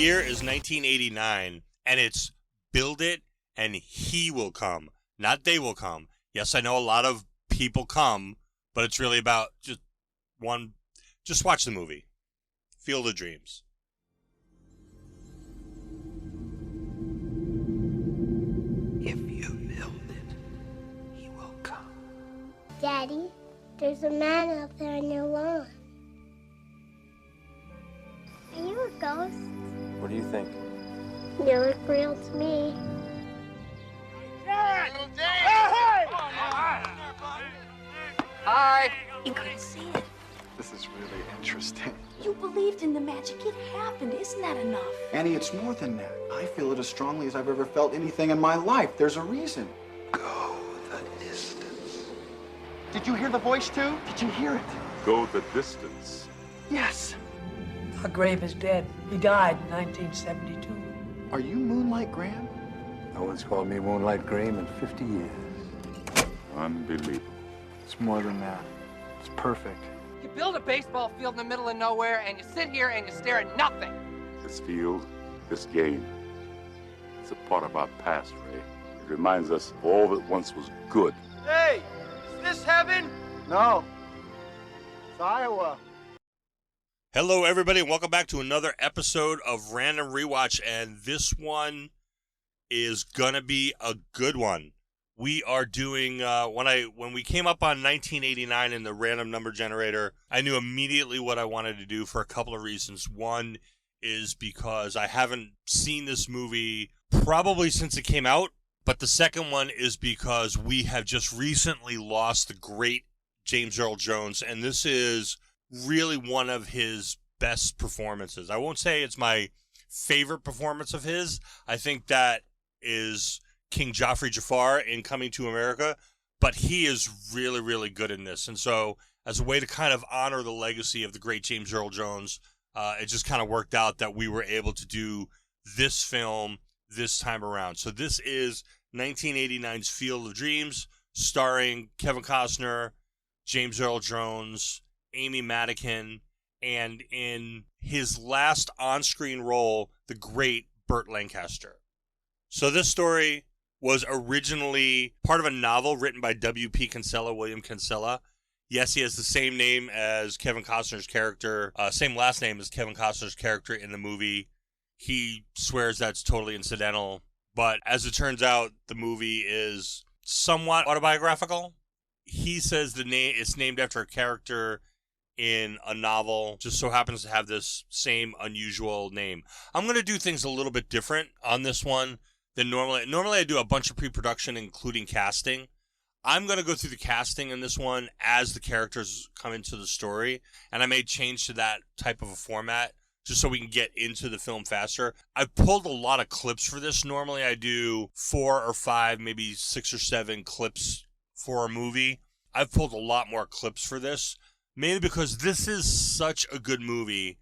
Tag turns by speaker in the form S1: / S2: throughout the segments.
S1: year is 1989, and it's Build It and He Will Come, not They Will Come. Yes, I know a lot of people come, but it's really about just watch the movie. Field of Dreams.
S2: If you build it, he will come.
S3: Daddy, there's a man out there on your lawn. Are you a ghost?
S4: What do you think?
S3: You look real to me.
S2: Hi!
S5: You couldn't see it.
S6: This is really interesting.
S5: You believed in the magic. It happened. Isn't that enough?
S6: Annie, it's more than that. I feel it as strongly as I've ever felt anything in my life. There's a reason.
S2: Go the distance.
S6: Did you hear the voice too? Did you hear it?
S7: Go the distance.
S6: Yes.
S8: Our Grave is dead. He died in 1972.
S6: Are you Moonlight Graham?
S4: No one's called me Moonlight Graham in 50 years.
S7: Unbelievable.
S6: It's more than that. It's perfect.
S9: You build a baseball field in the middle of nowhere, and you sit here and you stare at nothing.
S7: This field, this game, it's a part of our past, Ray. It reminds us of all that once was good.
S9: Hey, is this heaven?
S6: No. It's Iowa.
S1: Hello, everybody, and welcome back to another episode of Random Rewatch, and this one is gonna be a good one. We are doing, when we came up on 1989 in the random number generator, I knew immediately what I wanted to do for a couple of reasons. One is because I haven't seen this movie probably since it came out, but the second one is because we have just recently lost the great James Earl Jones, and this is really one of his best performances. I won't say it's my favorite performance of his. I think that is King Joffrey Jafar in Coming to America, but he is really, really good in this. And so as a way to kind of honor the legacy of the great James Earl Jones, it just kind of worked out that we were able to do this film this time around. So this is 1989's Field of Dreams, starring Kevin Costner, James Earl Jones, Amy Madigan, and in his last on-screen role, the great Burt Lancaster. So this story was originally part of a novel written by W.P. Kinsella, William Kinsella. Yes, he has the same name as Kevin Costner's character, same last name as Kevin Costner's character in the movie. He swears that's totally incidental, but as it turns out, the movie is somewhat autobiographical. He says it's named after a character in a novel, just so happens to have this same unusual name. I'm going to do things a little bit different on this one than normally. Normally I do a bunch of pre-production, including casting. I'm going to go through the casting in this one as the characters come into the story, and I may change to that type of a format just so we can get into the film faster. I've pulled a lot of clips for this. Normally I do 4 or 5, maybe 6 or 7 clips for a movie. I've pulled a lot more clips for this, mainly because this is such a good movie,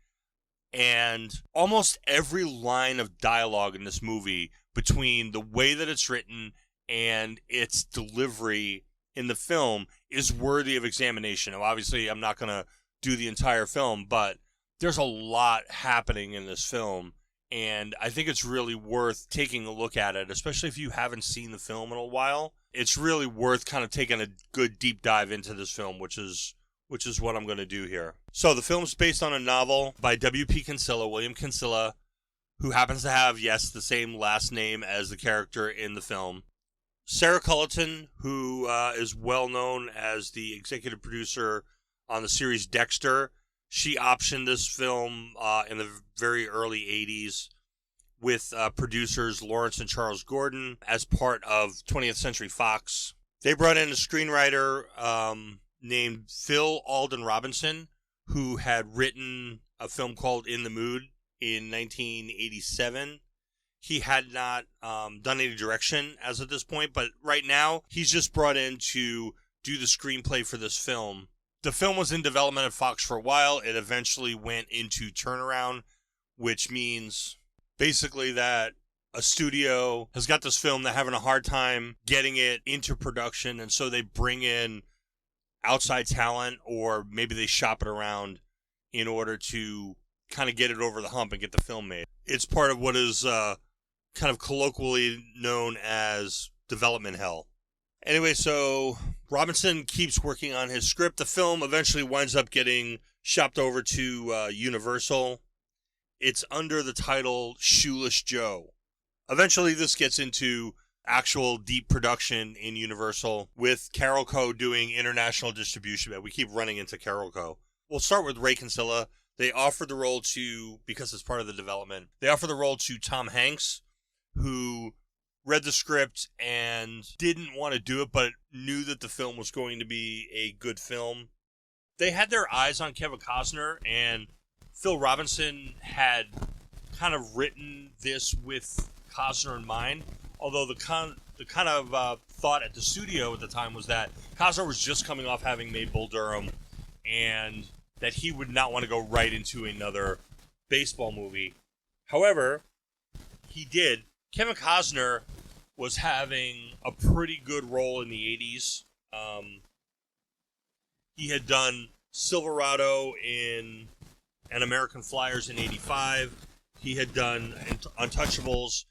S1: and almost every line of dialogue in this movie, between the way that it's written and its delivery in the film, is worthy of examination. Now, obviously, I'm not going to do the entire film, but there's a lot happening in this film, and I think it's really worth taking a look at it, especially if you haven't seen the film in a while. It's really worth kind of taking a good deep dive into this film, which is what I'm going to do here. So the film's based on a novel by W.P. Kinsella, William Kinsella, who happens to have, yes, the same last name as the character in the film. Sarah Culleton, who is well known as the executive producer on the series Dexter, she optioned this film in the very early 80s with producers Lawrence and Charles Gordon as part of 20th Century Fox. They brought in a screenwriter named Phil Alden Robinson, who had written a film called In the Mood in 1987. He had not done any direction as of this point, but right now he's just brought in to do the screenplay for this film. The film was in development at Fox for a while. It eventually went into turnaround, which means basically that a studio has got this film, they're having a hard time getting it into production, and so they bring in outside talent, or maybe they shop it around in order to kind of get it over the hump and get the film made. It's part of what is kind of colloquially known as development hell. Anyway, so Robinson keeps working on his script. The film eventually winds up getting shopped over to Universal. It's under the title Shoeless Joe. Eventually, this gets into actual deep production in Universal with Carol Co. doing international distribution. We keep running into Carol Co. We'll start with Ray Kinsella. They offered the role to, because it's part of the development, they offered the role to Tom Hanks, who read the script and didn't want to do it, but knew that the film was going to be a good film. They had their eyes on Kevin Costner, and Phil Robinson had kind of written this with Costner in mind, although the kind of thought at the studio at the time was that Costner was just coming off having made Bull Durham, and that he would not want to go right into another baseball movie. However, he did. Kevin Costner was having a pretty good role in the 80s. He had done Silverado in and American Flyers in 85. He had done Untouchables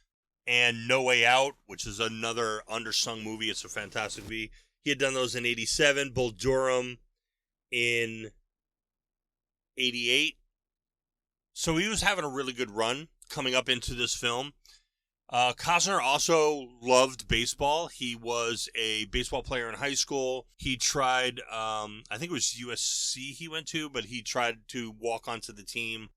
S1: and No Way Out, which is another undersung movie. It's a fantastic movie. He had done those in 87. Bull Durham in 88. So he was having a really good run coming up into this film. Costner also loved baseball. He was a baseball player in high school. He tried, I think it was USC he went to, but he tried to walk onto the team.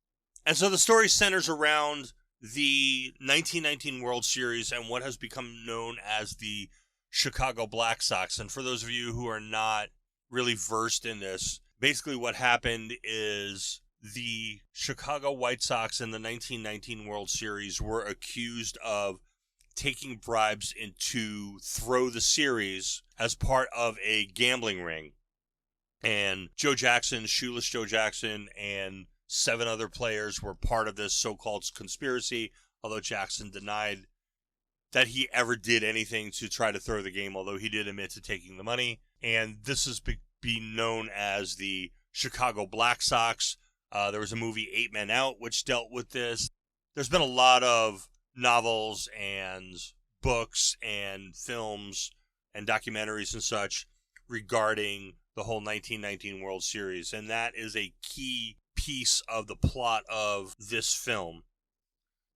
S1: And so the story centers around the 1919 World Series and what has become known as the Chicago Black Sox. And for those of you who are not really versed in this, basically what happened is the Chicago White Sox in the 1919 World Series were accused of taking bribes to throw the series as part of a gambling ring. And Joe Jackson, Shoeless Joe Jackson, and 7 other players were part of this so-called conspiracy, although Jackson denied that he ever did anything to try to throw the game, although he did admit to taking the money. And this has been known as the Chicago Black Sox. There was a movie, 8 Men Out, which dealt with this. There's been a lot of novels and books and films and documentaries and such regarding the whole 1919 World Series, and that is a key piece of the plot of this film.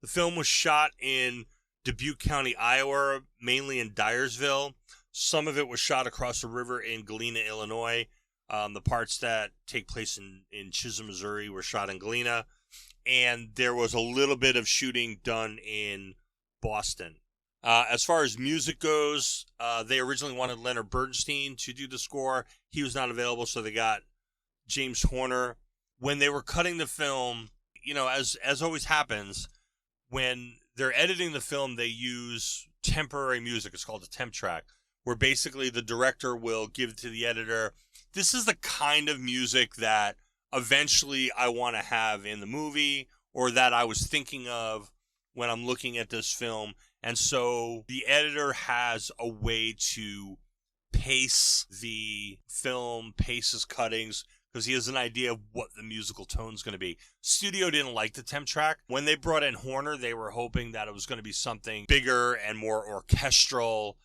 S1: The film was shot in Dubuque County, Iowa, mainly in Dyersville. Some of it was shot across the river in Galena, Illinois. The parts that take place in Chisholm, Missouri were shot in Galena. And there was a little bit of shooting done in Boston. As far as music goes, they originally wanted Leonard Bernstein to do the score. He was not available, so they got James Horner. When they were cutting the film, as always happens, when they're editing the film, they use temporary music. It's called a temp track, where basically the director will give to the editor, this is the kind of music that eventually I want to have in the movie, or that I was thinking of when I'm looking at this film. And so the editor has a way to pace the film, pace his cuttings, because he has an idea of what the musical tone is going to be. Studio didn't like the temp track. When they brought in Horner, they were hoping that it was going to be something bigger and more orchestral.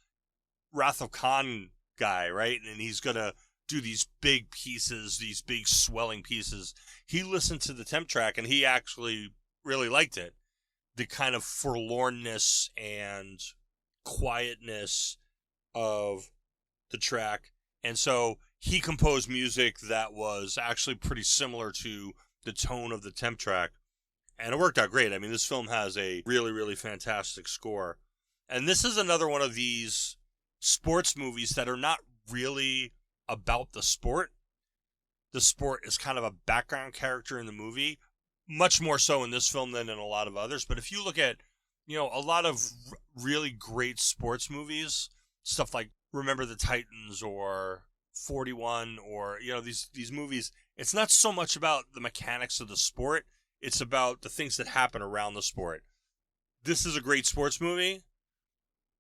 S1: Wrath of Khan guy, right? And he's going to do these big pieces, these big swelling pieces. He listened to the temp track and he actually really liked it. The kind of forlornness and quietness of the track. And so he composed music that was actually pretty similar to the tone of the temp track. And it worked out great. I mean, this film has a really, really fantastic score. And this is another one of these sports movies that are not really about the sport. The sport is kind of a background character in the movie, much more so in this film than in a lot of others. But if you look at, a lot of really great sports movies, stuff like Remember the Titans or 41 or, these movies, it's not so much about the mechanics of the sport. It's about the things that happen around the sport. This is a great sports movie.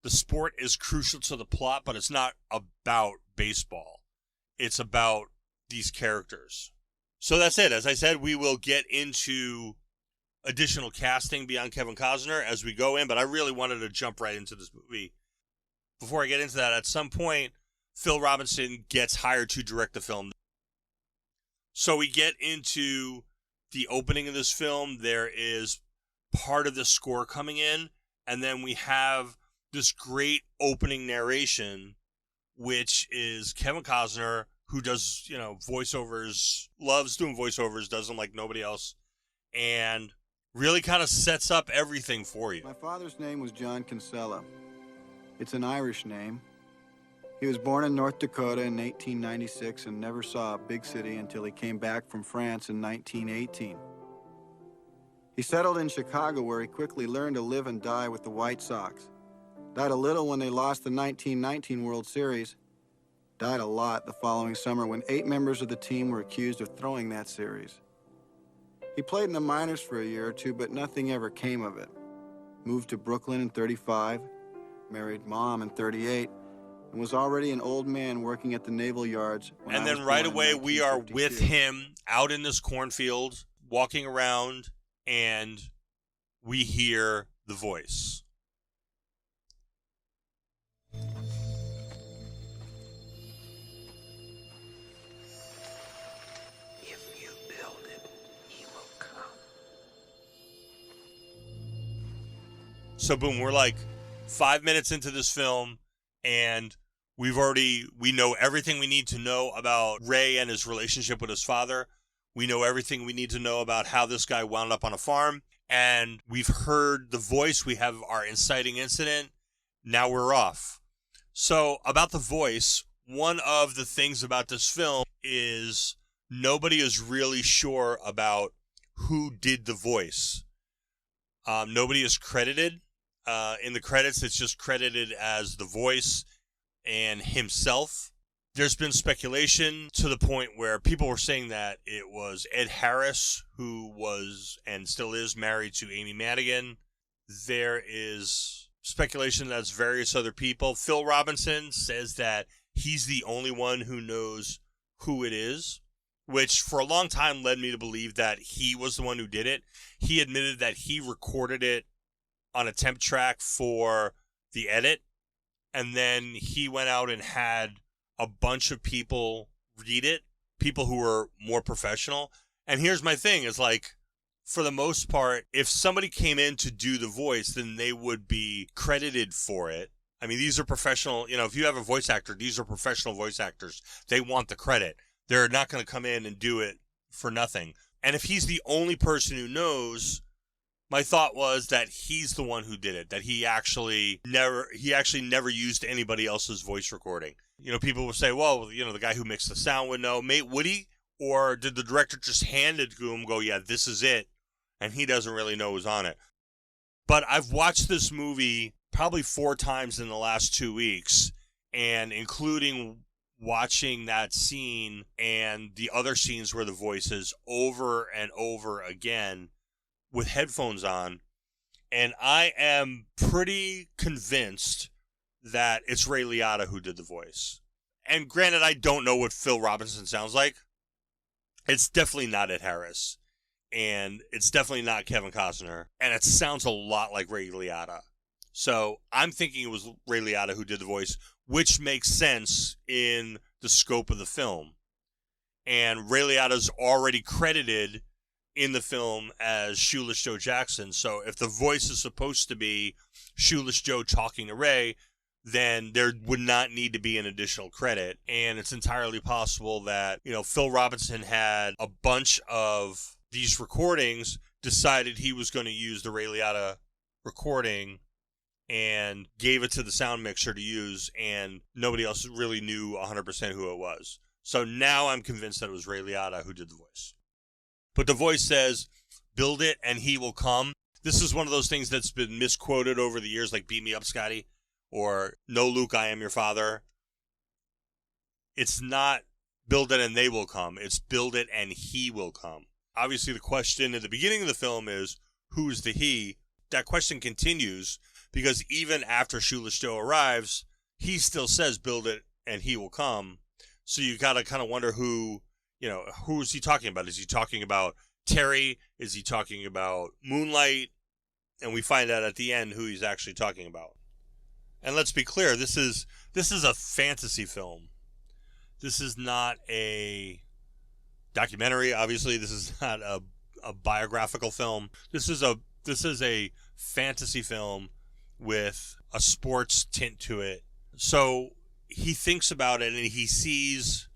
S1: The sport is crucial to the plot, but it's not about baseball. It's about these characters. So that's it. As I said, we will get into additional casting beyond Kevin Costner as we go in, but I really wanted to jump right into this movie. Before I get into that, at some point, Phil Robinson gets hired to direct the film. So we get into the opening of this film. There is part of the score coming in, and then we have this great opening narration, which is Kevin Costner, who does, voiceovers, loves doing voiceovers, does them like nobody else, and really kind of sets up everything for you.
S6: My father's name was John Kinsella. It's an Irish name. He was born in North Dakota in 1896 and never saw a big city until he came back from France in 1918. He settled in Chicago, where he quickly learned to live and die with the White Sox. Died a little when they lost the 1919 World Series. Died a lot the following summer when 8 members of the team were accused of throwing that series. He played in the minors for a year or two, but nothing ever came of it. Moved to Brooklyn in 35, married Mom in 38, and was already an old man working at the naval yards.
S1: And then right away, we are with him out in this cornfield, walking around, and we hear the voice.
S2: If you build it, he will come.
S1: So boom, we're like 5 minutes into this film, and we know everything we need to know about Ray and his relationship with his father. We know everything we need to know about how this guy wound up on a farm, and we've heard the voice. We have our inciting incident. Now we're off. So about the voice, one of the things about this film is nobody is really sure about who did the voice. Nobody is credited. In the credits, it's just credited as the voice and himself. There's been speculation to the point where people were saying that it was Ed Harris, who was and still is married to Amy Madigan. There is speculation that it's various other people. Phil Robinson says that he's the only one who knows who it is, which for a long time led me to believe that he was the one who did it. He admitted that he recorded it on a temp track for the edit, and then he went out and had a bunch of people read it, people who were more professional. And here's my thing, is like, for the most part, if somebody came in to do the voice, then they would be credited for it. I mean, these are professional, if you have a voice actor, these are professional voice actors. They want the credit. They're not going to come in and do it for nothing. And if he's the only person who knows, my thought was that he's the one who did it, that he actually never used anybody else's voice recording. People will say, well, the guy who mixed the sound would know. Would he? Or did the director just hand it to him, go, yeah, this is it, and he doesn't really know who's on it? But I've watched this movie probably 4 times in the last 2 weeks, and including watching that scene and the other scenes where the voice is over and over again with headphones on, and I am pretty convinced that it's Ray Liotta who did the voice. And granted, I don't know what Phil Robinson sounds like. It's definitely not Ed Harris, and it's definitely not Kevin Costner, and it sounds a lot like Ray Liotta. So I'm thinking it was Ray Liotta who did the voice, which makes sense in the scope of the film. And Ray Liotta's already credited in the film as Shoeless Joe Jackson. So if the voice is supposed to be Shoeless Joe talking to Ray, then there would not need to be an additional credit. And it's entirely possible that, Phil Robinson had a bunch of these recordings, decided he was going to use the Ray Liotta recording, and gave it to the sound mixer to use, and nobody else really knew 100% who it was. So now I'm convinced that it was Ray Liotta who did the voice. But the voice says, build it and he will come. This is one of those things that's been misquoted over the years, like Beat Me Up, Scotty, or No, Luke, I Am Your Father. It's not build it and they will come. It's build it and he will come. Obviously, the question at the beginning of the film is, who's the he? That question continues, because even after Shoeless Joe arrives, he still says, build it and he will come. So you got to kind of wonder who who is he talking about? Is he talking about Terry? Is he talking about Moonlight? And we find out at the end who he's actually talking about. And let's be clear, this is a fantasy film. This is not a documentary. Obviously, this is not a biographical film. This is a fantasy film with a sports tint to it. So he thinks about it and he sees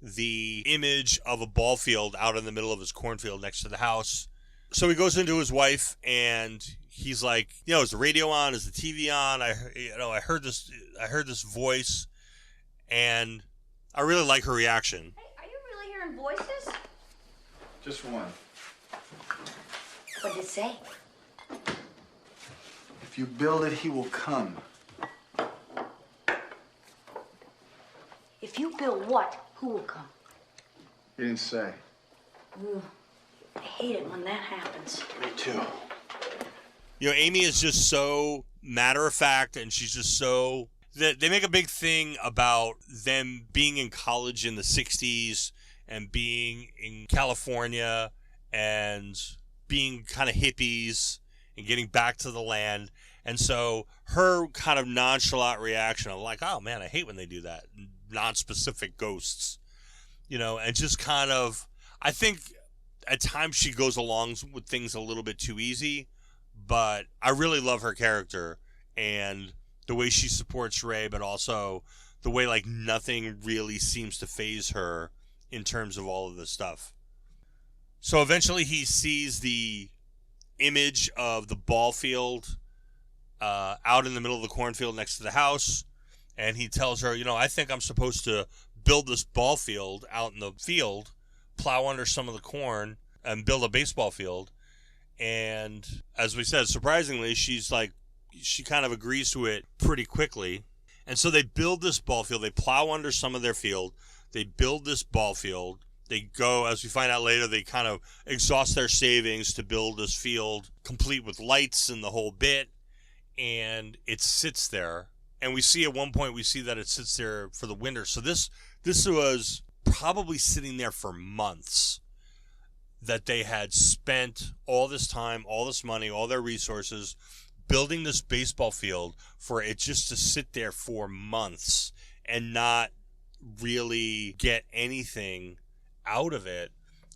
S1: the image of a ball field out in the middle of his cornfield next to the house. So he goes into his wife and he's like, is the radio on? Is the TV on? I heard this voice, and I really like her reaction.
S5: Hey, are you really hearing voices?
S6: Just one.
S5: What did it say?
S6: If you build it, he will come.
S5: If you build what, who will come?
S6: He didn't say.
S5: Ooh, I hate it when that happens.
S6: Me too.
S1: Amy is just so matter of fact, and she's just so... They make a big thing about them being in college in the 60s and being in California and being kind of hippies and getting back to the land. And so her kind of nonchalant reaction of like, oh man, I hate when they do that. Non-specific ghosts, and just kind of, I think at times she goes along with things a little bit too easy, but I really love her character and the way she supports Ray, but also the way like nothing really seems to faze her in terms of all of this stuff. So eventually he sees the image of the ball field out in the middle of the cornfield next to the house, and he tells her, I think I'm supposed to build this ball field out in the field, plow under some of the corn, and build a baseball field. And as we said, surprisingly, she kind of agrees to it pretty quickly. And so they build this ball field. They plow under some of their field. They build this ball field. They go, as we find out later, they kind of exhaust their savings to build this field complete with lights and the whole bit. And it sits there. And we see at one point, that it sits there for the winter. So this was probably sitting there for months, that they had spent all this time, all this money, all their resources building this baseball field for it just to sit there for months and not really get anything out of it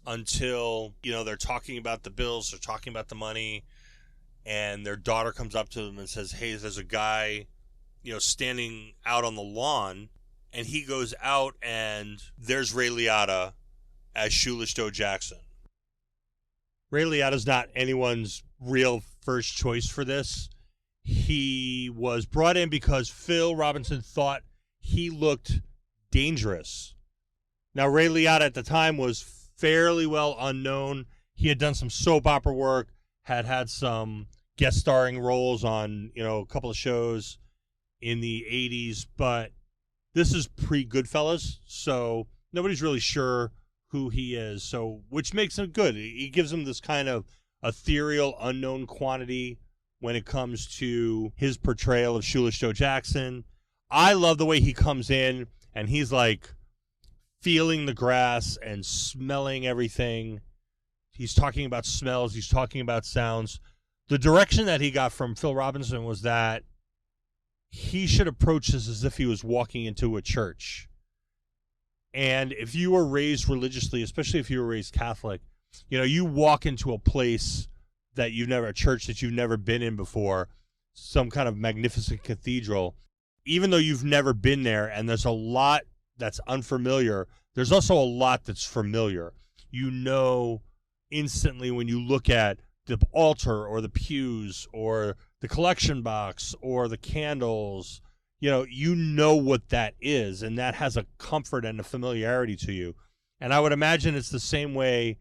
S1: until, they're talking about the bills, they're talking about the money, and their daughter comes up to them and says, hey, there's a guy, standing out on the lawn, and he goes out and there's Ray Liotta as Shoeless Joe Jackson. Ray Liotta's not anyone's real first choice for this. He was brought in because Phil Robinson thought he looked dangerous. Now, Ray Liotta at the time was fairly well unknown. He had done some soap opera work, had some guest starring roles on, a couple of shows in the 80s, but this is pre-Goodfellas, so nobody's really sure who he is, so which makes him good. He gives him this kind of ethereal, unknown quantity when it comes to his portrayal of Shoeless Joe Jackson. I love the way he comes in and he's like feeling the grass and smelling everything. He's talking about smells. He's talking about sounds. The direction that he got from Phil Robinson was that he should approach this as if he was walking into a church. And if you were raised religiously, especially if you were raised Catholic, you walk into a place a church that you've never been in before, some kind of magnificent cathedral, even though you've never been there and there's a lot that's unfamiliar, there's also a lot that's familiar. Instantly when you look at the altar or the pews or the collection box or the candles, you know what that is, and that has a comfort and a familiarity to you. And I would imagine it's the same way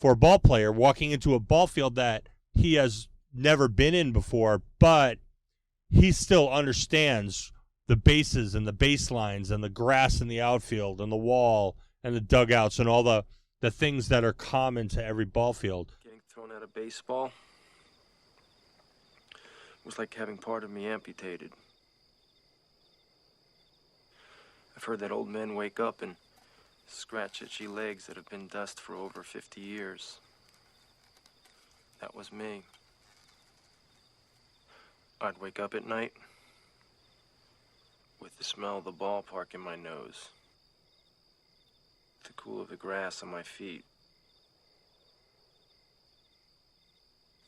S1: for a ball player walking into a ball field that he has never been in before, but he still understands the bases and the baselines and the grass in the outfield and the wall and the dugouts and all the things that are common to every ball field.
S10: Getting thrown out of baseball was like having part of me amputated. I've heard that old men wake up and Scratch itchy legs that have been dust for over 50 years. That was me. I'd wake up at night with the smell of the ballpark in my nose, the cool of the grass on my feet,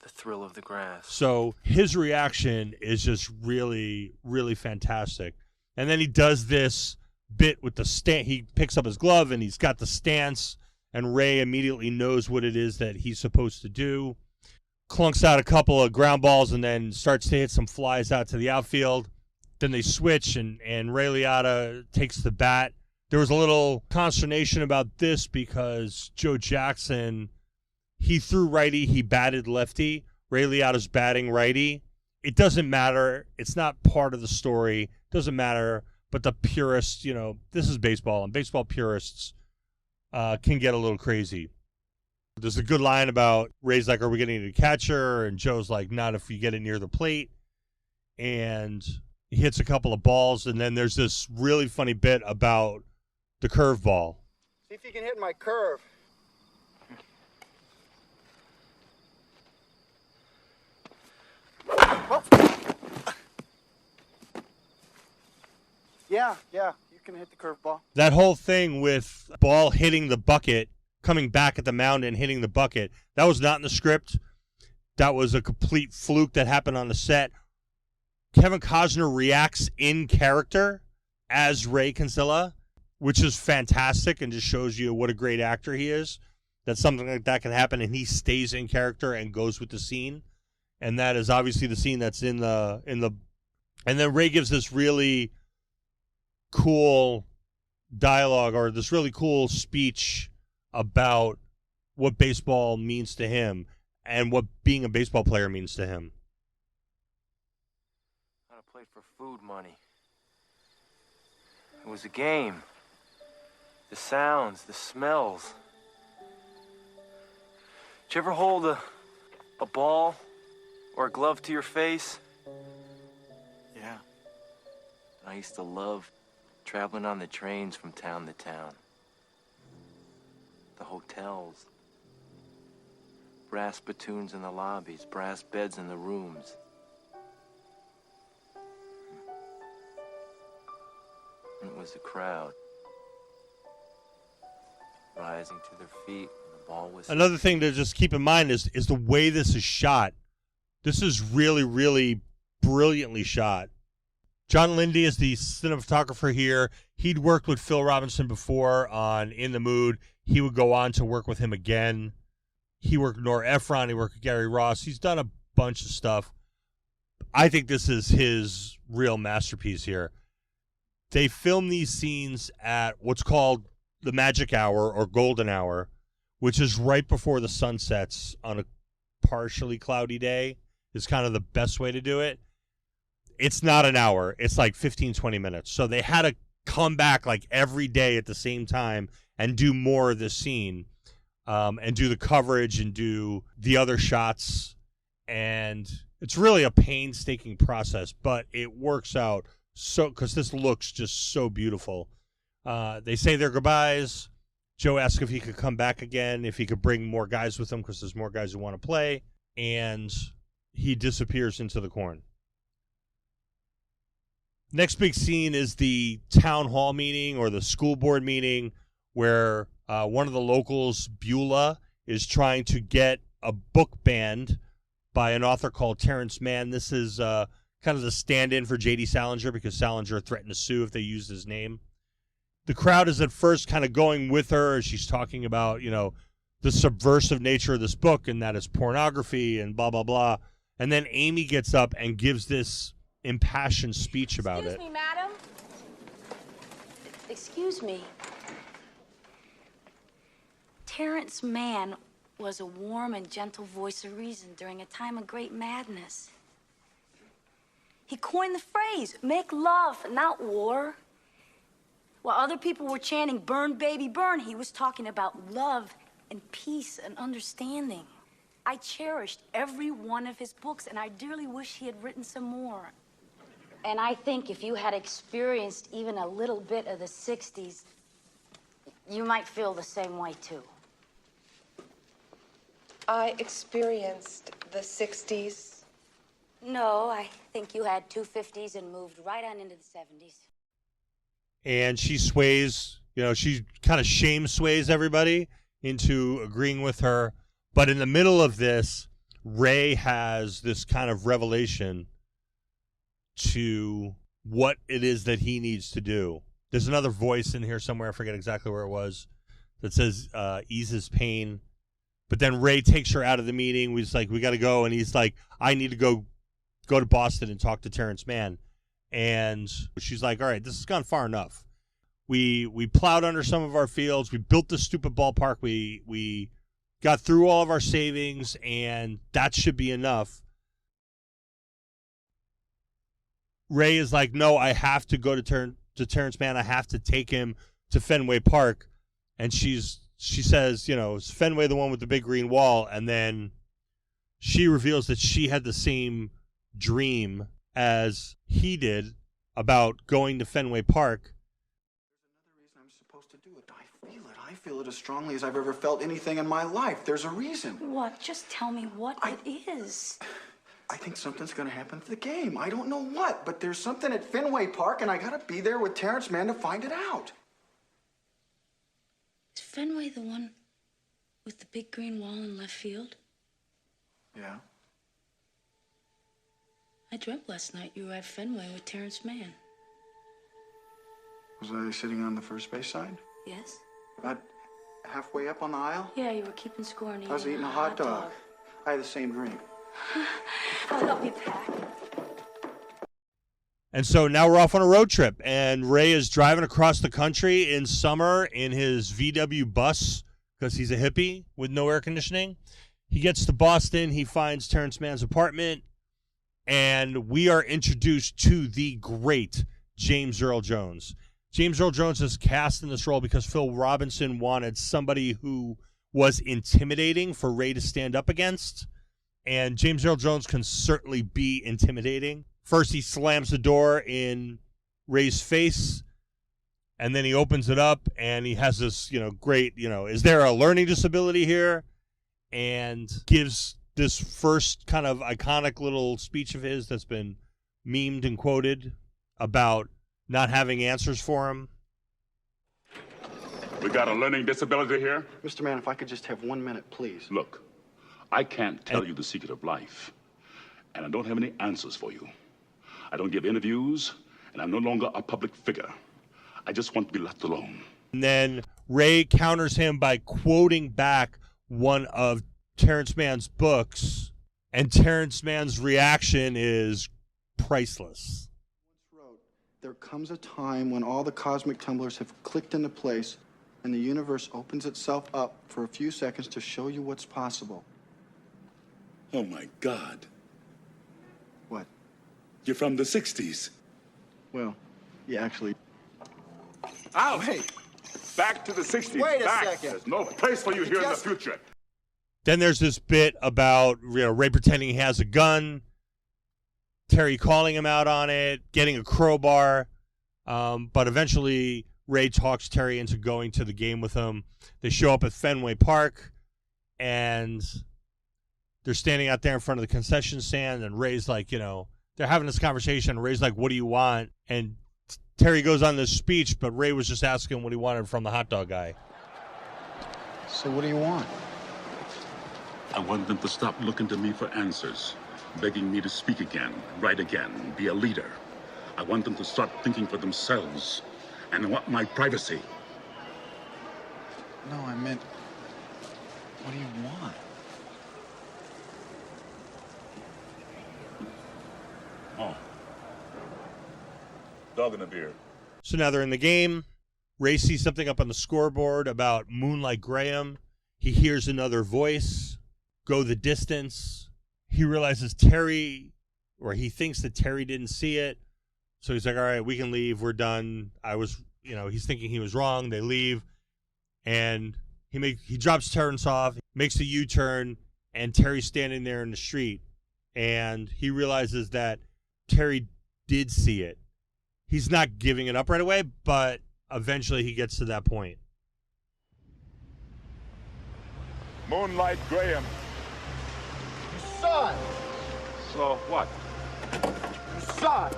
S10: the thrill of the grass.
S1: So his reaction is just really, really fantastic. And then he does this bit with the stance. He picks up his glove and he's got the stance, and Ray immediately knows what it is that he's supposed to do. Clunks out a couple of ground balls and then starts to hit some flies out to the outfield. Then they switch and Ray Liotta takes the bat. There was a little consternation about this because Joe Jackson, he threw righty, he batted lefty. Ray Liotta's batting righty. It doesn't matter. It's not part of the story. It doesn't matter. But the purists, you know, this is baseball, and baseball purists can get a little crazy. There's a good line about Ray's like, are we getting a catcher? And Joe's like, not if you get it near the plate. And he hits a couple of balls, and then there's this really funny bit about the curveball.
S6: See if you can hit my curve. Oh. Yeah, you can hit the curveball.
S1: That whole thing with ball hitting the bucket, coming back at the mound and hitting the bucket, that was not in the script. That was a complete fluke that happened on the set. Kevin Costner reacts in character as Ray Kinsella, which is fantastic and just shows you what a great actor he is. That something like that can happen, and he stays in character and goes with the scene. And that is obviously the scene that's in the and then Ray gives this really cool dialogue, or this really cool speech about what baseball means to him and what being a baseball player means to him.
S10: I played for food money. It was a game. The sounds, the smells. Did you ever hold a ball or a glove to your face?
S6: Yeah.
S10: I used to love traveling on the trains from town to town. The hotels. Brass spittoons in the lobbies, brass beds in the rooms. It was the crowd rising to their feet. The ball was.
S1: Another thing to just keep in mind is the way this is shot. This is really, really brilliantly shot. John Lindy is the cinematographer here. He'd worked with Phil Robinson before on In the Mood. He would go on to work with him again. He worked with Nora Ephron. He worked with Gary Ross. He's done a bunch of stuff. I think this is his real masterpiece here. They film these scenes at what's called the magic hour or golden hour, which is right before the sun sets on a partially cloudy day. Is kind of the best way to do it. It's not an hour. It's like 15, 20 minutes. So they had to come back like every day at the same time and do more of this scene and do the coverage and do the other shots. And it's really a painstaking process, but it works out so because this looks just so beautiful. They say their goodbyes. Joe asks if he could come back again, if he could bring more guys with him because there's more guys who want to play. And he disappears into the corn. Next big scene is the town hall meeting or the school board meeting where one of the locals, Beulah, is trying to get a book banned by an author called Terrence Mann. This is kind of the stand-in for J.D. Salinger because Salinger threatened to sue if they used his name. The crowd is at first kind of going with her as she's talking about, you know, the subversive nature of this book and that it's pornography and blah, blah, blah. And then Amy gets up and gives this impassioned speech about it.
S5: Excuse me, madam. Excuse me. Terrence Mann was a warm and gentle voice of reason during a time of great madness. He coined the phrase, make love, not war. While other people were chanting, burn, baby, burn, he was talking about love and peace and understanding. I cherished every one of his books, and I dearly wish he had written some more. And I think if you had experienced even a little bit of the 60s, You might feel the same way, too.
S11: I experienced the 60s.
S5: No, I think you had two 50s and moved right on into the 70s.
S1: And she sways, she kind of shame sways everybody into agreeing with her. But in the middle of this, Ray has this kind of revelation to what it is that he needs to do. There's another voice in here somewhere, I forget exactly where it was, that says eases pain. But then Ray takes her out of the meeting. He's like, we got to go. And he's like, I need to go to Boston and talk to Terrence Mann. And she's like, all right, this has gone far enough. We plowed under some of our fields. We built this stupid ballpark. We got through all of our savings, and that should be enough. Ray is like, no, I have to go to Terrence Mann. I have to take him to Fenway Park. And she says, is Fenway the one with the big green wall? And then she reveals that she had the same dream as he did about going to Fenway Park.
S6: There's another reason I'm supposed to do it. I feel it as strongly as I've ever felt anything in my life. There's a reason.
S5: What? Just tell me what it is.
S6: I think something's going to happen to the game. I don't know what, but there's something at Fenway Park, and I got to be there with Terrence Mann to find it out.
S5: Is Fenway the one with the big green wall in left field?
S6: Yeah.
S5: I dreamt last night you were at Fenway with Terrence Mann.
S6: Was I sitting on the first base side?
S5: Yes?
S6: About halfway up on the aisle?
S5: Yeah, you were keeping score and
S6: I was eating a hot dog. I had the same dream.
S5: I'll help you pack.
S1: And so now we're off on a road trip, and Ray is driving across the country in summer in his VW bus because he's a hippie with no air conditioning. He gets to Boston. He finds Terrence Mann's apartment, and we are introduced to the great James Earl Jones. James Earl Jones is cast in this role because Phil Robinson wanted somebody who was intimidating for Ray to stand up against, and James Earl Jones can certainly be intimidating. First, he slams the door in Ray's face, and then he opens it up, and he has this, great, is there a learning disability here? And gives this first kind of iconic little speech of his that's been memed and quoted about not having answers for him.
S7: We got a learning disability here?
S6: Mr. Mann, if I could just have 1 minute, please.
S7: Look, I can't tell you the secret of life, and I don't have any answers for you. I don't give interviews, and I'm no longer a public figure. I just want to be left alone.
S1: And then Ray counters him by quoting back one of Terrence Mann's books, and Terrence Mann's reaction is priceless.
S6: There comes a time when all the cosmic tumblers have clicked into place, and the universe opens itself up for a few seconds to show you what's possible.
S7: Oh, my God.
S6: What?
S7: You're from the 60s.
S6: Well, yeah, actually.
S7: Out! Hey! Back to the 60s.
S6: Wait a
S7: Back.
S6: second.
S7: There's no place for you here in the future.
S1: Then there's this bit about Ray pretending he has a gun, Terry calling him out on it, getting a crowbar, but eventually Ray talks Terry into going to the game with him. They show up at Fenway Park, and they're standing out there in front of the concession stand, and Ray's like, they're having this conversation, and Ray's like, what do you want? And Terry goes on this speech, but Ray was just asking what he wanted from the hot dog guy.
S6: So what do you want?
S7: I want them to stop looking to me for answers, begging me to speak again, write again, be a leader. I want them to start thinking for themselves, and I want my privacy.
S6: No, I meant, what do you want?
S7: Oh. Dog and a beer.
S1: So now they're in the game. Ray sees something up on the scoreboard about Moonlight Graham. He hears another voice go the distance. He realizes Terry, or he thinks that Terry didn't see it. So he's like, all right, we can leave. We're done. He's thinking he was wrong. They leave. And he drops Terrence off, makes a U-turn, and Terry's standing there in the street. And he realizes that Terry did see it. He's not giving it up right away, but eventually he gets to that point.
S7: Moonlight Graham.
S6: You saw it.
S7: So what?
S6: You saw it.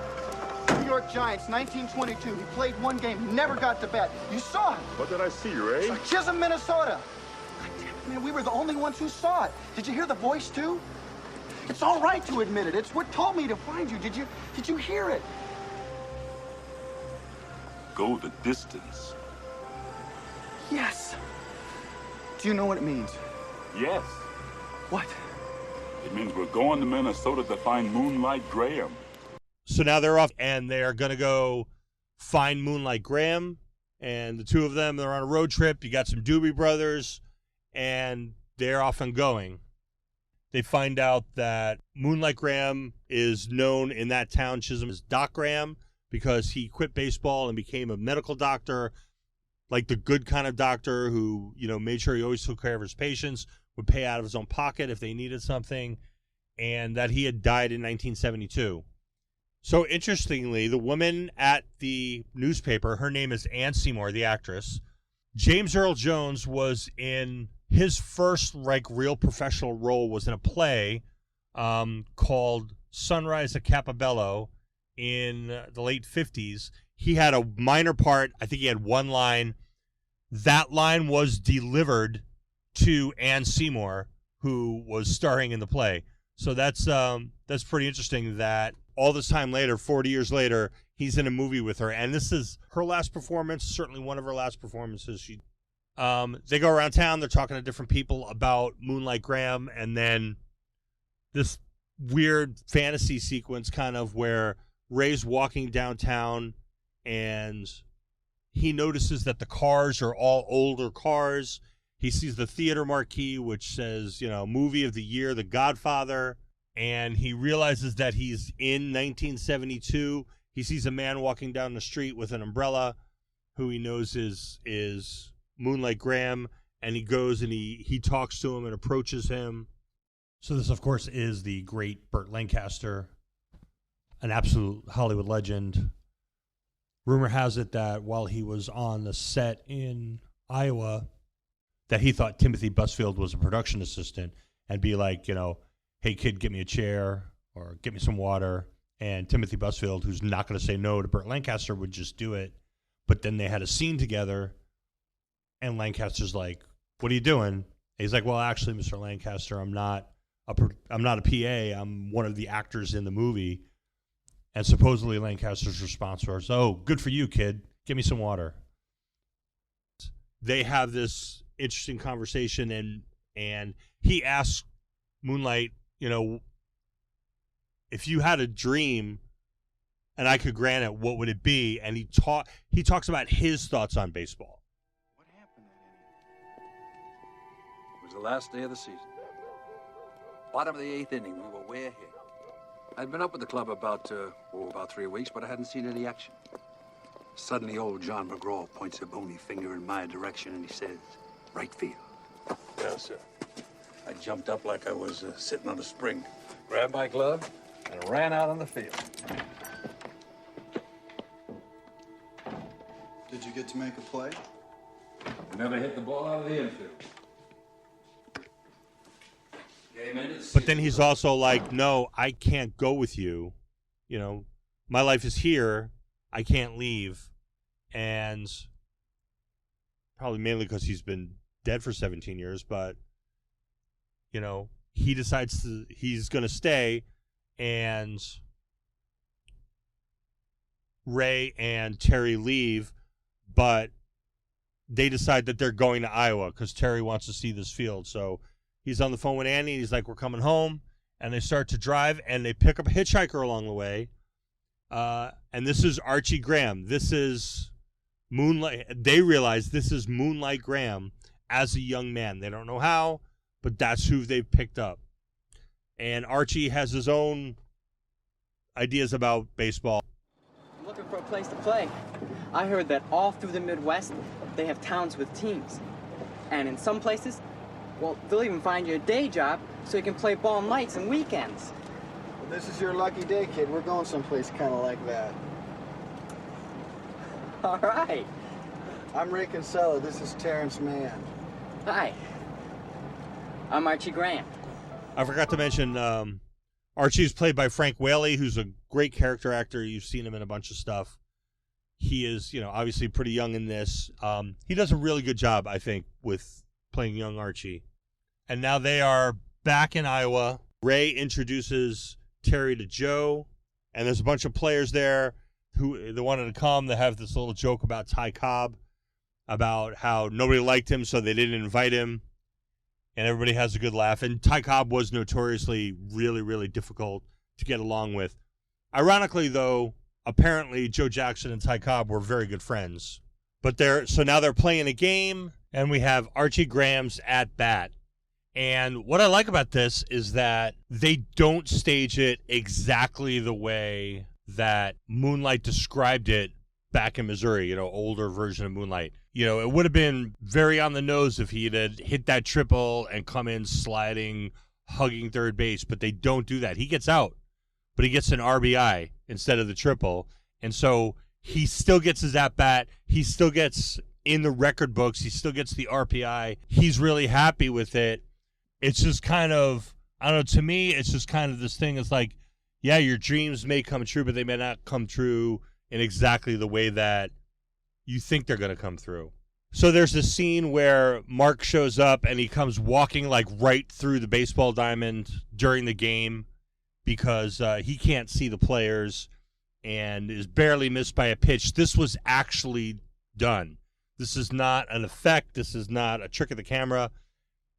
S6: New York Giants, 1922. He played one game. He never got to bat. You saw it.
S7: What did I see, Ray?
S6: Chisholm, Minnesota. God damn it, man, we were the only ones who saw it. Did you hear the voice, too? It's all right to admit it. It's what told me to find you. Did you hear it?
S7: Go the distance.
S6: Yes. Do you know what it means?
S7: Yes.
S6: What?
S7: It means we're going to Minnesota to find Moonlight Graham.
S1: So now they're off, and they're going to go find Moonlight Graham. And the two of them, they're on a road trip. You got some Doobie Brothers, and they're off and going. They find out that Moonlight Graham is known in that town, Chisholm, as Doc Graham, because he quit baseball and became a medical doctor, like the good kind of doctor who, made sure he always took care of his patients, would pay out of his own pocket if they needed something, and that he had died in 1972. So interestingly, the woman at the newspaper, her name is Ann Seymour, the actress. James Earl Jones was in his first real professional role was in a play called Sunrise at Capobello in the late 50s. He had a minor part. I think he had one line. That line was delivered to Ann Seymour, who was starring in the play. So that's pretty interesting that all this time later, 40 years later, he's in a movie with her. And this is her last performance, certainly one of her last performances. They go around town. They're talking to different people about Moonlight Graham. And then this weird fantasy sequence kind of where Ray's walking downtown and he notices that the cars are all older cars. He sees the theater marquee, which says, movie of the year, The Godfather. And he realizes that he's in 1972. He sees a man walking down the street with an umbrella who he knows is Moonlight Graham. And he goes and he talks to him and approaches him. So this, of course, is the great Burt Lancaster, an absolute Hollywood legend. Rumor has it that while he was on the set in Iowa, that he thought Timothy Busfield was a production assistant and be like, hey, kid, get me a chair or get me some water. And Timothy Busfield, who's not going to say no to Burt Lancaster, would just do it. But then they had a scene together, and Lancaster's like, what are you doing? And he's like, well, actually, Mr. Lancaster, I'm not a PA. I'm one of the actors in the movie. And supposedly Lancaster's response was, oh, good for you, kid. Give me some water. They have this interesting conversation, and he asks Moonlight, if you had a dream and I could grant it, what would it be? And he talks about his thoughts on baseball.
S6: What happened that inning?
S12: It was the last day of the season. Bottom of the 8th inning, we were way ahead. I'd been up with the club about 3 weeks, but I hadn't seen any action. Suddenly, old John McGraw points a bony finger in my direction, and he says, right field. Yes, sir. I jumped up like I was sitting on a spring, grabbed my glove, and ran out on the field.
S6: Did you get to make a play?
S12: I never hit the ball out of the infield.
S1: But then he's also like, no, I can't go with you. My life is here. I can't leave. And probably mainly because he's been dead for 17 years. But, he decides he's going to stay. And Ray and Terry leave. But they decide that they're going to Iowa because Terry wants to see this field. So he's on the phone with Annie, and he's like, we're coming home. And they start to drive, and they pick up a hitchhiker along the way. And this is Archie Graham. This is Moonlight. They realize this is Moonlight Graham as a young man. They don't know how, but that's who they've picked up. And Archie has his own ideas about baseball.
S13: I'm looking for a place to play. I heard that all through the Midwest, they have towns with teams. And in some places, well, they'll even find you a day job so you can play ball nights and weekends.
S6: Well, this is your lucky day, kid. We're going someplace kind of like that.
S13: All right.
S6: I'm Ray Kinsella. This is Terrence Mann.
S13: Hi. I'm Archie Graham.
S1: I forgot to mention Archie's played by Frank Whaley, who's a great character actor. You've seen him in a bunch of stuff. He is, obviously pretty young in this. He does a really good job, I think, with playing young Archie. And now they are back in Iowa. Ray introduces Terry to Joe, and there's a bunch of players there who they wanted to come. They have this little joke about Ty Cobb, about how nobody liked him, so they didn't invite him. And everybody has a good laugh. And Ty Cobb was notoriously really, really difficult to get along with. Ironically, though, apparently Joe Jackson and Ty Cobb were very good friends. But so now they're playing a game, and we have Archie Graham's at bat. And what I like about this is that they don't stage it exactly the way that Moonlight described it back in Missouri, older version of Moonlight. It would have been very on the nose if he had hit that triple and come in sliding, hugging third base, but they don't do that. He gets out, but he gets an RBI instead of the triple. And so he still gets his at-bat. He still gets in the record books. He still gets the RPI. He's really happy with it. It's just kind of, I don't know, to me, it's just kind of this thing. It's like, yeah, your dreams may come true, but they may not come true in exactly the way that you think they're going to come through. So there's this scene where Mark shows up and he comes walking like right through the baseball diamond during the game because he can't see the players and is barely missed by a pitch. This was actually done. This is not an effect. This is not a trick of the camera.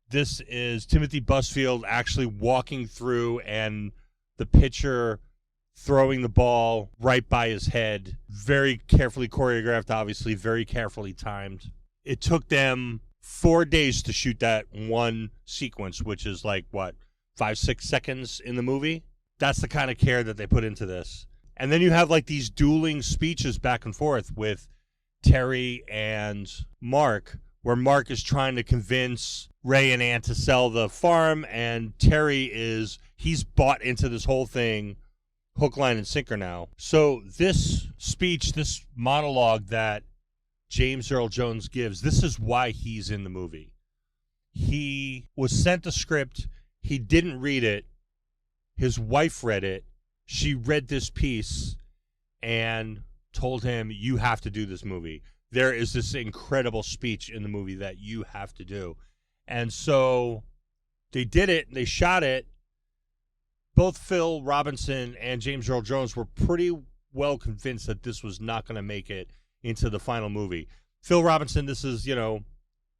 S1: This is Timothy Busfield actually walking through and the pitcher throwing the ball right by his head. Very carefully choreographed, obviously, very carefully timed. It took them 4 days to shoot that one sequence, which is like, 5-6 seconds in the movie? That's the kind of care that they put into this. And then you have like these dueling speeches back and forth with Terry and Mark, where Mark is trying to convince Ray and Ann to sell the farm, and he's bought into this whole thing hook, line, and sinker now. So this speech, this monologue that James Earl Jones gives, this is why he's in the movie. He was sent the script. He didn't read it. His wife read it. She read this piece and told him, you have to do this movie. There is this incredible speech in the movie that you have to do. And so they did it, and they shot it. Both Phil Robinson and James Earl Jones were pretty well convinced that this was not going to make it into the final movie. Phil Robinson, this is,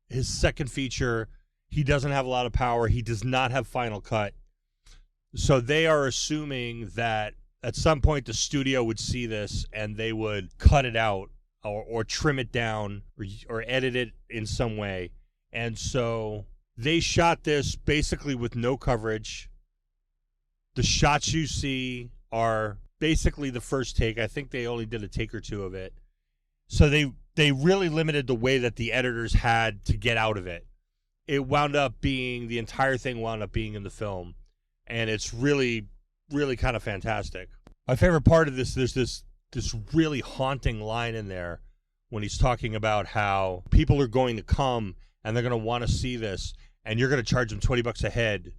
S1: his second feature. He doesn't have a lot of power. He does not have Final Cut. So they are assuming that at some point the studio would see this and they would cut it out or trim it down or edit it in some way. And so they shot this basically with no coverage. The shots you see are basically the first take. I think they only did a take or two of it. So they really limited the way that the editors had to get out of it. It wound up being, the entire thing wound up being in the film. And it's really, really kind of fantastic. My favorite part of this, there's this really haunting line in there when he's talking about how people are going to come and they're going to want to see this, and you're going to charge them $20 a head,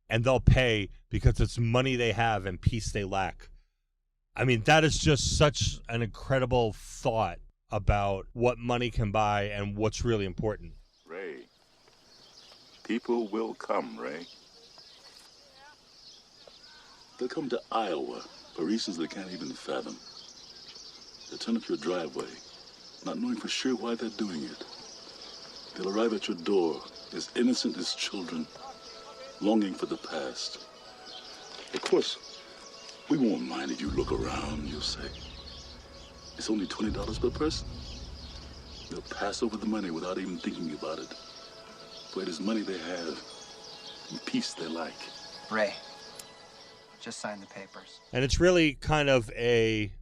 S1: and they'll pay because it's money they have and peace they lack. I mean, that is just such an incredible thought about what money can buy and what's really important.
S7: Ray, people will come, Ray. They'll come to Iowa for reasons they can't even fathom. They'll turn up your driveway, not knowing for sure why they're doing it. They'll arrive at your door as innocent as children, longing for the past. Of course, we won't mind if you look around, you'll say. It's only $20 per person. They'll pass over the money without even thinking about it. For it is money they have and peace they like.
S2: Ray, just sign the papers.
S1: And it's really kind of a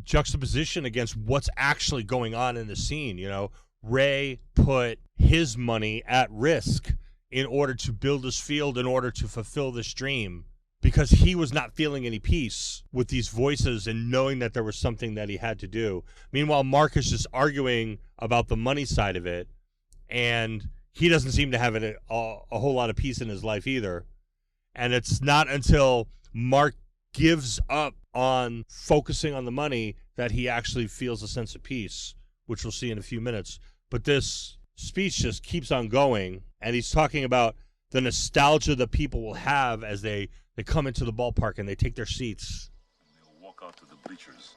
S1: juxtaposition against what's actually going on in the scene. You know, Ray put his money at risk in order to build this field, in order to fulfill this dream, because he was not feeling any peace with these voices and knowing that there was something that he had to do. Meanwhile, Mark is just arguing about the money side of it, and he doesn't seem to have a whole lot of peace in his life either. And it's not until Mark gives up on focusing on the money that he actually feels a sense of peace, which we'll see in a few minutes. But this speech just keeps on going, and he's talking about the nostalgia that people will have as they come into the ballpark and they take their seats.
S7: They'll walk out to the bleachers,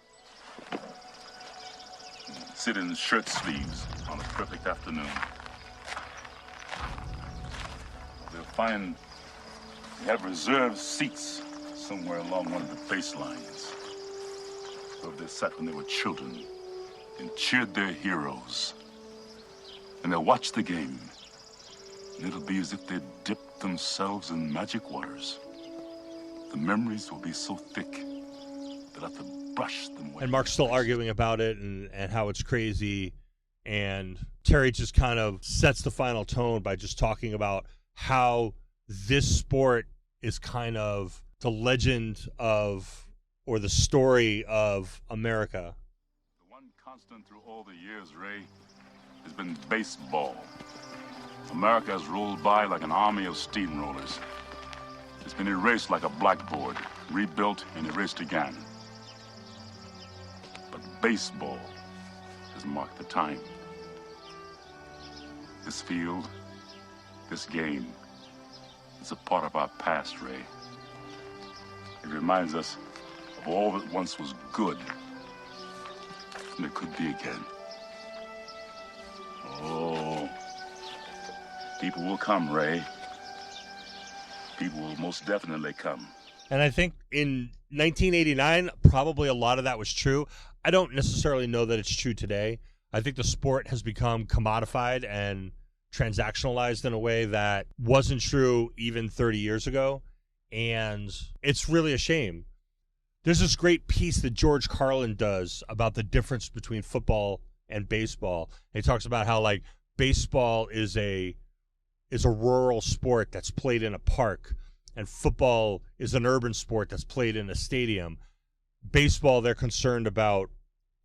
S7: sit in shirt sleeves on a perfect afternoon. They'll find they have reserved seats somewhere along one of the baselines where they sat when they were children and cheered their heroes. And they'll watch the game, and it'll be as if they'd dipped themselves in magic waters. The memories will be so thick they'll have to brush them away.
S1: And Mark's still arguing about it and how it's crazy. And Terry just kind of sets the final tone by just talking about how this sport is kind of the legend of, or the story of America.
S7: The one constant through all the years, Ray, has been baseball. America has rolled by like an army of steamrollers. It's been erased like a blackboard, rebuilt and erased again. But baseball has marked the time. This field, this game, is a part of our past, Ray. It reminds us of all that once was good, and it could be again. Oh, people will come, Ray. People will most definitely come.
S1: And I think in 1989, probably a lot of that was true. I don't necessarily know that it's true today. I think the sport has become commodified and transactionalized in a way that wasn't true even 30 years ago. And it's really a shame. There's this great piece that George Carlin does about the difference between football and baseball. He talks about how, like, baseball is a rural sport that's played in a park, and football is an urban sport that's played in a stadium. Baseball, they're concerned about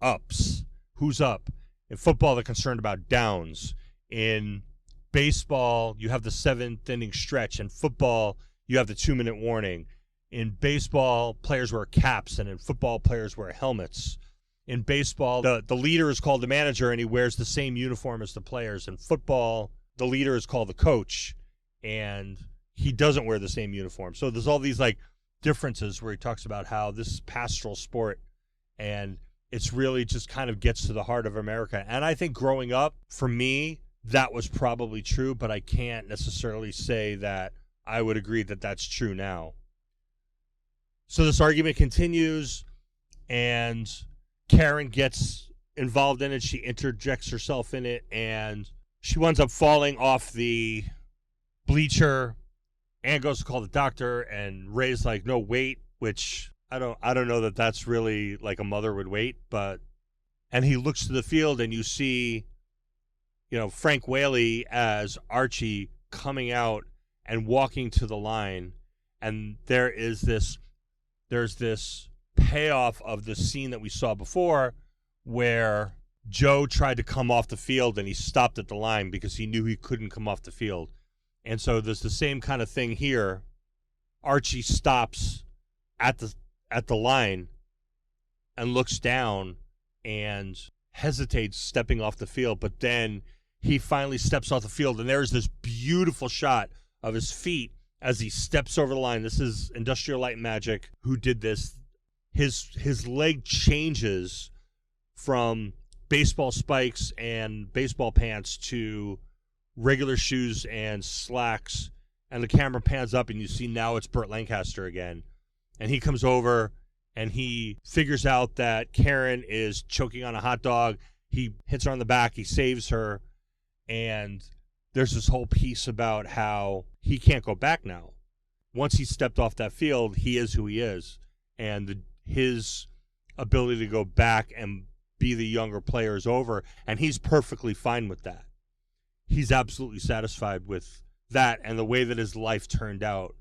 S1: ups, who's up. In football, they're concerned about downs. In baseball, you have the 7th inning stretch. In football, you have the 2-minute warning. In baseball, players wear caps, and in football, players wear helmets. In baseball, the leader is called the manager, and he wears the same uniform as the players. In football, the leader is called the coach, and he doesn't wear the same uniform. So there's all these, like, differences where he talks about how this is pastoral sport, and it's really just kind of gets to the heart of America. And I think growing up, for me, that was probably true, but I can't necessarily say that I would agree that that's true now. So this argument continues, and Karen gets involved in it. She interjects herself in it, and she winds up falling off the bleacher and goes to call the doctor, and Ray's like, no, wait, which I don't know that that's really like a mother would wait, but, and he looks to the field, and you see, Frank Whaley as Archie coming out and walking to the line, and there's this payoff of the scene that we saw before where Joe tried to come off the field and he stopped at the line because he knew he couldn't come off the field. And so there's the same kind of thing here. Archie stops at the line and looks down and hesitates stepping off the field, but then he finally steps off the field, and there's this beautiful shot of his feet as he steps over the line. This is Industrial Light and Magic who did this. His leg changes from baseball spikes and baseball pants to regular shoes and slacks, and the camera pans up, and you see now it's Burt Lancaster again. And he comes over, and he figures out that Karen is choking on a hot dog. He hits her on the back. He saves her. And there's this whole piece about how he can't go back now. Once he stepped off that field, he is who he is. And his ability to go back and be the younger player is over. And he's perfectly fine with that. He's absolutely satisfied with that and the way that his life turned out.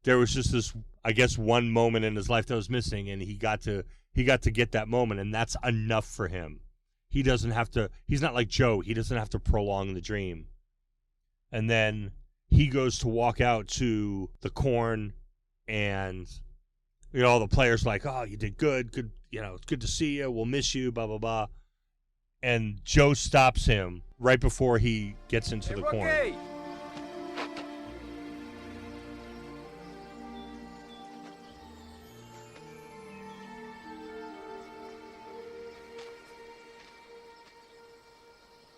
S1: There was just this, I guess, one moment in his life that was missing, and he got to get that moment, and that's enough for him. He doesn't have to, he's not like Joe. He doesn't have to prolong the dream. And then he goes to walk out to the corn, and all the players like, oh, you did good, it's good to see you, we'll miss you, blah blah blah. And Joe stops him right before he gets into the corn.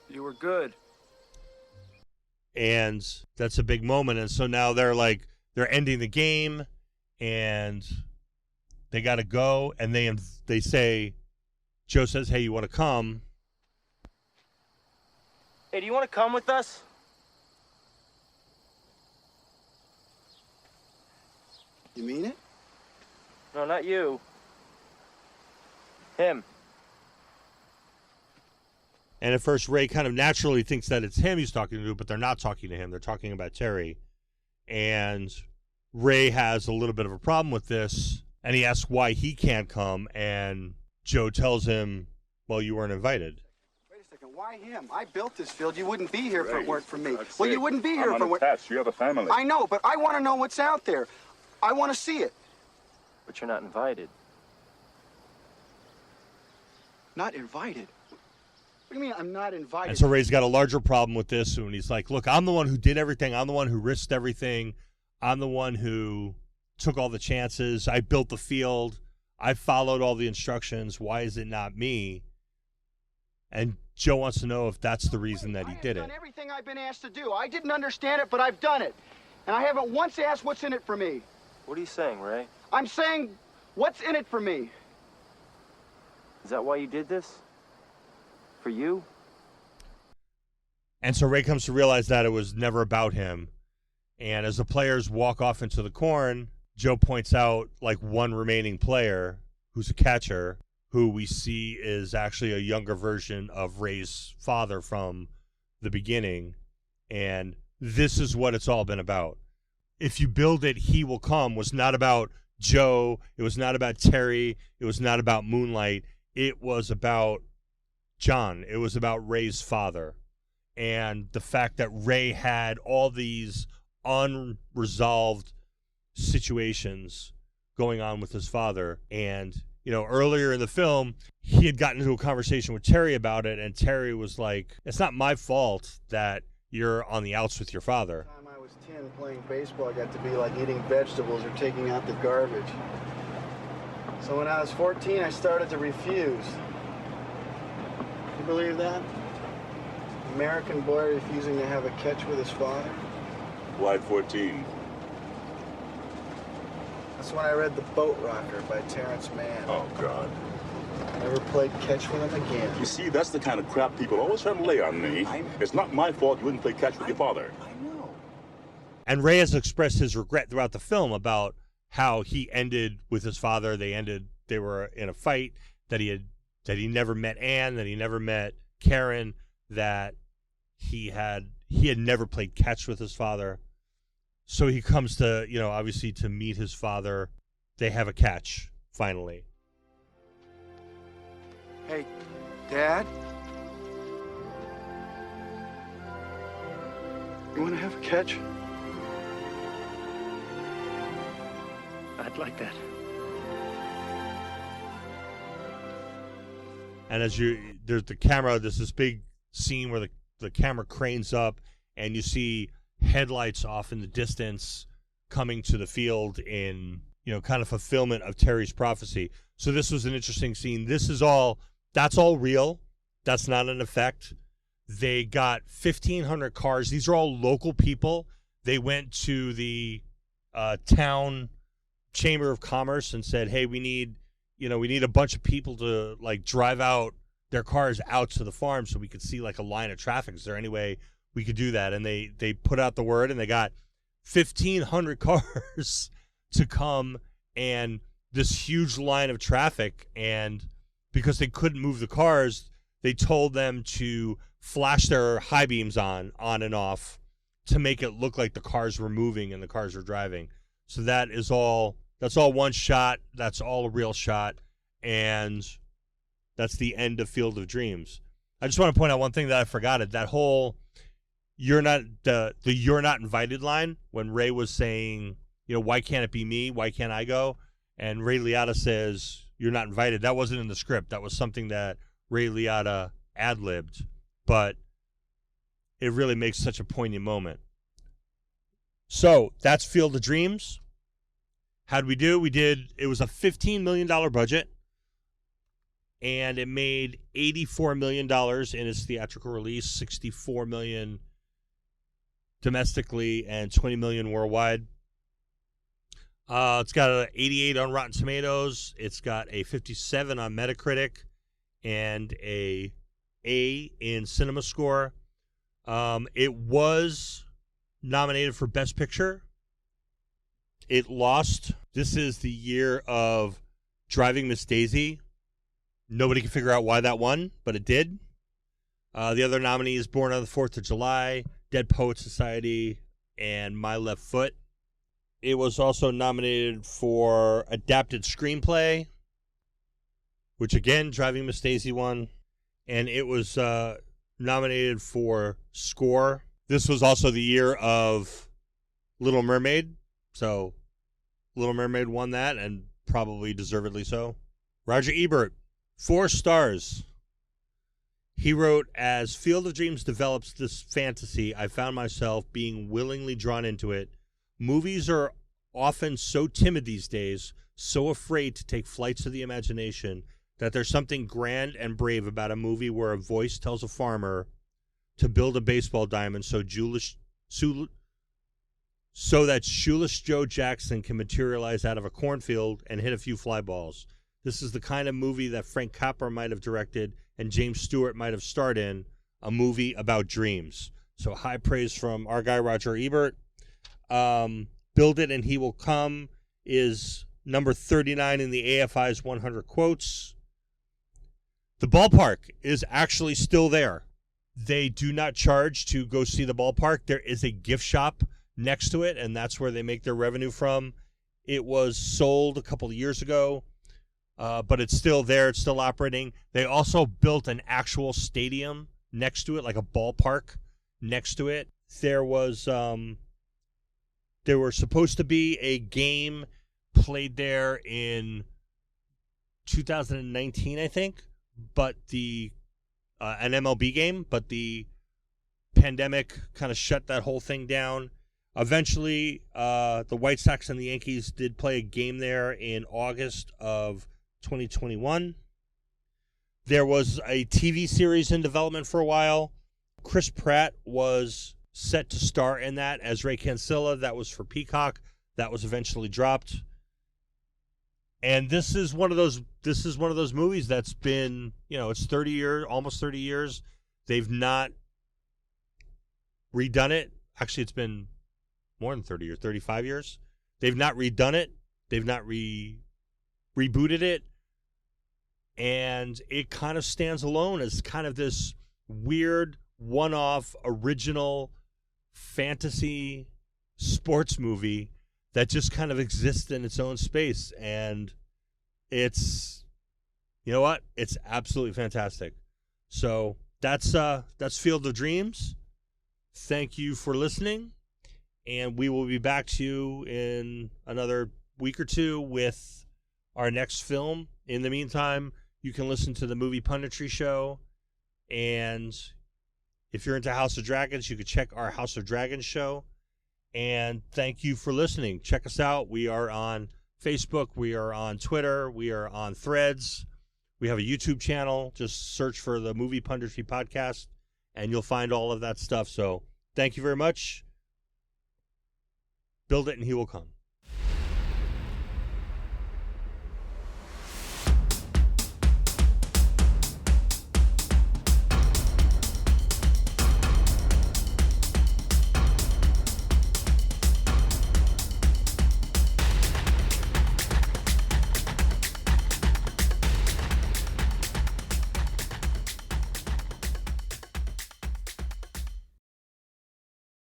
S10: You were good.
S1: And that's a big moment. And so now they're ending the game, and they got to go. And they say, Joe says, hey, you want to come?
S14: Hey, do you want to come with us?
S6: You mean it?
S14: No, not you. Him.
S1: And at first, Ray kind of naturally thinks that it's him he's talking to, but they're not talking to him. They're talking about Terry. And Ray has a little bit of a problem with this, and he asks why he can't come, and Joe tells him, well, you weren't invited.
S6: Wait a second, why him? I built this field. You wouldn't be here if it weren't for me.
S7: That's
S6: Well,
S7: it.
S6: you wouldn't be here
S7: I'm
S6: if it weren't...
S7: unattached. You have a family.
S6: I know, but I want to know what's out there. I want to see it.
S14: But you're not invited.
S6: Not invited? What do you mean I'm not invited?
S1: And so Ray's got a larger problem with this, and he's like, look, I'm the one who did everything. I'm the one who risked everything. I'm the one who took all the chances. I built the field. I followed all the instructions. Why is it not me? And Joe wants to know if that's the reason that he did it.
S6: I've done everything I've been asked to do. I didn't understand it, but I've done it. And I haven't once asked what's in it for me.
S14: What are you saying, Ray?
S6: I'm saying, what's in it for me?
S14: Is that why you did this? For you?
S1: And so Ray comes to realize that it was never about him. And as the players walk off into the corn, Joe points out one remaining player who's a catcher, who we see is actually a younger version of Ray's father from the beginning. And this is what it's all been about. If you build it, he will come was not about Joe. It was not about Terry. It was not about Moonlight. It was about John. It was about Ray's father. And the fact that Ray had all these unresolved situations going on with his father. And, earlier in the film, he had gotten into a conversation with Terry about it, and Terry was like, it's not my fault that you're on the outs with your father.
S6: Time I was 10 playing baseball, I got to be like eating vegetables or taking out the garbage. So when I was 14, I started to refuse. You believe that? American boy refusing to have a catch with his father?
S7: Why 14?
S6: That's when I read The Boat Rocker by Terrence Mann.
S7: Oh, God.
S6: Never played catch with him again.
S7: You see, that's the kind of crap people always try to lay on me. It's not my fault you wouldn't play catch with your father.
S6: I know.
S1: And Ray has expressed his regret throughout the film about how he ended with his father. They were in a fight, that he never met Ann, that he never met Karen, that he had never played catch with his father. So he comes to, obviously to meet his father. They have a catch, finally.
S6: Hey, Dad? You want to have a catch?
S14: I'd like that.
S1: And there's the camera, there's this big scene where the camera cranes up, and you see headlights off in the distance coming to the field in, kind of fulfillment of Terry's prophecy. So this was an interesting scene. That's all real. That's not an effect. They got 1,500 cars. These are all local people. They went to the town chamber of commerce and said, hey, we need a bunch of people to drive out their cars out to the farm so we could see a line of traffic. Is there any way we could do that? And they put out the word, and they got 1,500 cars to come, and this huge line of traffic. And because they couldn't move the cars, they told them to flash their high beams on and off to make it look like the cars were moving and the cars were driving. So that's all one shot. That's all a real shot. And that's the end of Field of Dreams. I just want to point out one thing that I forgot. That whole you're not invited line when Ray was saying, why can't it be me? Why can't I go? And Ray Liotta says, you're not invited. That wasn't in the script. That was something that Ray Liotta ad-libbed, but it really makes such a poignant moment. So that's Field of Dreams. How'd we do? It was a $15 million budget, and it made $84 million in its theatrical release, $64 million domestically, and $20 million worldwide. It's got an 88 on Rotten Tomatoes. It's got a 57 on Metacritic and a in Cinema Score. It was nominated for Best Picture. It lost. This is the year of Driving Miss Daisy. Nobody can figure out why that won, but it did. The other nominees: Born on the 4th of July, Dead Poets Society, and My Left Foot. It was also nominated for Adapted Screenplay, which again, Driving Miss Daisy won. And it was nominated for Score. This was also the year of Little Mermaid. So Little Mermaid won that, and probably deservedly so. Roger Ebert, 4 stars. He wrote, as Field of Dreams develops this fantasy, I found myself being willingly drawn into it. Movies are often so timid these days, so afraid to take flights of the imagination, that there's something grand and brave about a movie where a voice tells a farmer to build a baseball diamond so that shoeless Joe Jackson can materialize out of a cornfield and hit a few fly balls. This is the kind of movie that Frank Capra might have directed and James Stewart might have starred in, a movie about dreams. So high praise from our guy Roger Ebert. Build It and He Will Come is number 39 in the AFI's 100 quotes. The ballpark is actually still there. They do not charge to go see the ballpark. There is a gift shop next to it, and that's where they make their revenue from. It was sold a couple of years ago, but it's still there. It's still operating. They also built an actual stadium next to it, like a ballpark next to it. There was supposed to be a game played there in 2019, I think, but an MLB game, but the pandemic kind of shut that whole thing down. Eventually, the White Sox and the Yankees did play a game there in August of 2021. There was a TV series in development for a while. Chris Pratt was set to star in that as Ray Cancilla. That was for Peacock. That was eventually dropped. And this is one of those movies that's been, it's 30 years, almost 30 years. They've not redone it. Actually, it's been more than 30 years, 35 years. They've not redone it. They've not rebooted it. And it kind of stands alone as kind of this weird, one-off, original fantasy sports movie that just kind of exists in its own space. And it's, it's absolutely fantastic. So that's Field of Dreams. Thank you for listening. And we will be back to you in another week or two with our next film. In the meantime, you can listen to the Movie Punditry Show. And if you're into House of Dragons, you can check our House of Dragons show. And thank you for listening. Check us out. We are on Facebook. We are on Twitter. We are on Threads. We have a YouTube channel. Just search for the Movie Punditry Podcast, and you'll find all of that stuff. So thank you very much. Build it and he will come.